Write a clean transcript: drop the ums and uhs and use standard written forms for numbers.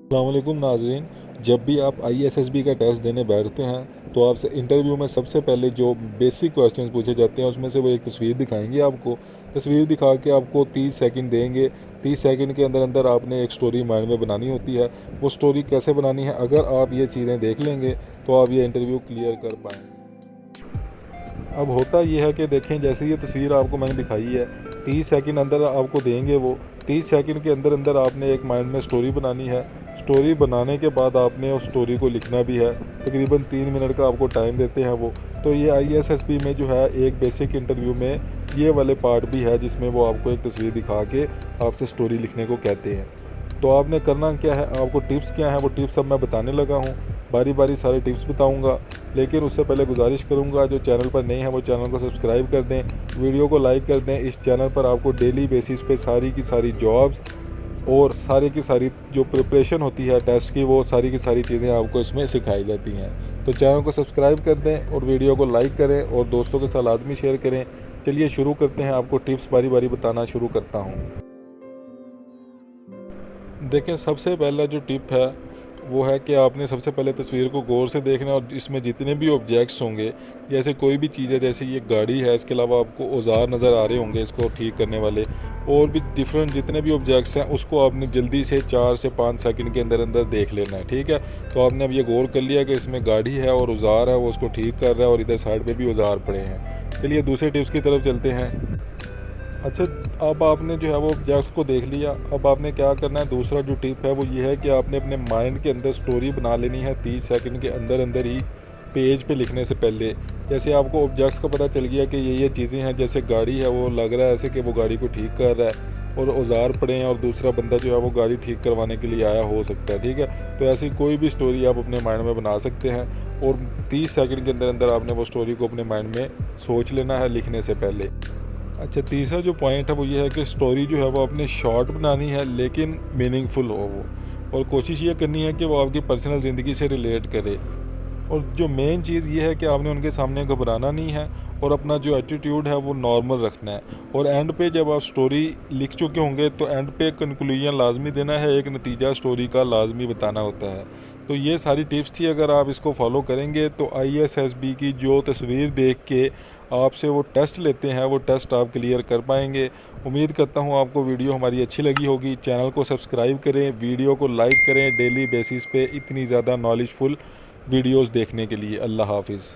अस्सलामुअलैकुम नाज़रीन। जब भी आप ISSB का टेस्ट देने बैठते हैं तो आपसे इंटरव्यू में सबसे पहले जो बेसिक क्वेश्चंस पूछे जाते हैं उसमें से वो एक तस्वीर दिखाएंगे। आपको तस्वीर दिखा के आपको 30 सेकंड देंगे। 30 सेकंड के अंदर अंदर आपने एक स्टोरी माइंड में बनानी होती है। वो स्टोरी कैसे बनानी है, अगर आप ये चीज़ें देख लेंगे तो आप ये इंटरव्यू क्लियर कर पाएंगे। अब होता ये है कि देखें, जैसे ये तस्वीर आपको मैंने दिखाई है, 30 सेकंड अंदर आपको देंगे। वो 30 सेकंड के अंदर अंदर आपने एक माइंड में स्टोरी बनानी है। स्टोरी बनाने के बाद आपने उस स्टोरी को लिखना भी है। तकरीबन 3 मिनट का आपको टाइम देते हैं वो। तो ये ISSB में जो है एक बेसिक इंटरव्यू में ये वाले पार्ट भी है जिसमें वो आपको एक तस्वीर दिखा के आपसे स्टोरी लिखने को कहते हैं। तो आपने करना क्या है, आपको टिप्स क्या है वो टिप्स अब मैं बताने लगा हूँ। बारी बारी सारे टिप्स बताऊंगा, लेकिन उससे पहले गुजारिश करूंगा जो चैनल पर नए हैं वो चैनल को सब्सक्राइब कर दें, वीडियो को लाइक कर दें। इस चैनल पर आपको डेली बेसिस पे सारी की सारी जॉब्स और सारी की सारी जो प्रिपरेशन होती है टेस्ट की, वो सारी की सारी चीज़ें आपको इसमें सिखाई जाती हैं। तो चैनल को सब्सक्राइब कर दें और वीडियो को लाइक करें और दोस्तों के साथ लाजमी शेयर करें। चलिए शुरू करते हैं, आपको टिप्स बारी बारी बताना शुरू करता हूँ। देखें, सबसे पहला जो टिप है वो है कि आपने सबसे पहले तस्वीर को गौर से देखना और इसमें जितने भी ऑब्जेक्ट्स होंगे, जैसे कोई भी चीज़ है, जैसे ये गाड़ी है, इसके अलावा आपको औजार नज़र आ रहे होंगे इसको ठीक करने वाले, और भी डिफरेंट जितने भी ऑब्जेक्ट्स हैं उसको आपने जल्दी से 4 से 5 सेकंड के अंदर अंदर देख लेना है। ठीक है, तो आपने अब ये गौर कर लिया कि इसमें गाड़ी है और औजार है, वो उसको ठीक कर रहा है और इधर साइड पर भी औजार पड़े हैं। चलिए दूसरे टिप्स की तरफ चलते हैं। अच्छा, अब आपने जो है वो ऑब्जेक्ट को देख लिया। अब आपने क्या करना है, दूसरा जो टिप है वो ये है कि आपने अपने माइंड के अंदर स्टोरी बना लेनी है 30 सेकंड के अंदर अंदर ही, पेज पे लिखने से पहले। जैसे आपको ऑब्जेक्ट्स का पता चल गया कि ये चीज़ें हैं, जैसे गाड़ी है वो लग रहा है ऐसे कि वो गाड़ी को ठीक कर रहा है और औजार पड़े हैं और दूसरा बंदा जो है वो गाड़ी ठीक करवाने के लिए आया हो सकता है। ठीक है, तो ऐसी कोई भी स्टोरी आप अपने माइंड में बना सकते हैं और 30 सेकंड के अंदर अंदर आपने वो स्टोरी को अपने माइंड में सोच लेना है लिखने से पहले। अच्छा, तीसरा जो पॉइंट है वो ये है कि स्टोरी जो है वो अपने शॉर्ट बनानी है लेकिन मीनिंगफुल हो वो, और कोशिश ये करनी है कि वो आपकी पर्सनल ज़िंदगी से रिलेट करे। और जो मेन चीज़ ये है कि आपने उनके सामने घबराना नहीं है और अपना जो एटीट्यूड है वो नॉर्मल रखना है। और एंड पे जब आप स्टोरी लिख चुके होंगे तो एंड पे कंक्लूजन लाजमी देना है, एक नतीजा स्टोरी का लाजमी बताना होता है। तो ये सारी टिप्स थी, अगर आप इसको फॉलो करेंगे तो ISSB की जो तस्वीर देख के आपसे वो टेस्ट लेते हैं वो टेस्ट आप क्लियर कर पाएंगे। उम्मीद करता हूँ आपको वीडियो हमारी अच्छी लगी होगी। चैनल को सब्सक्राइब करें, वीडियो को लाइक करें डेली बेसिस पे इतनी ज़्यादा नॉलेजफुल वीडियोस देखने के लिए। अल्लाह हाफिज़।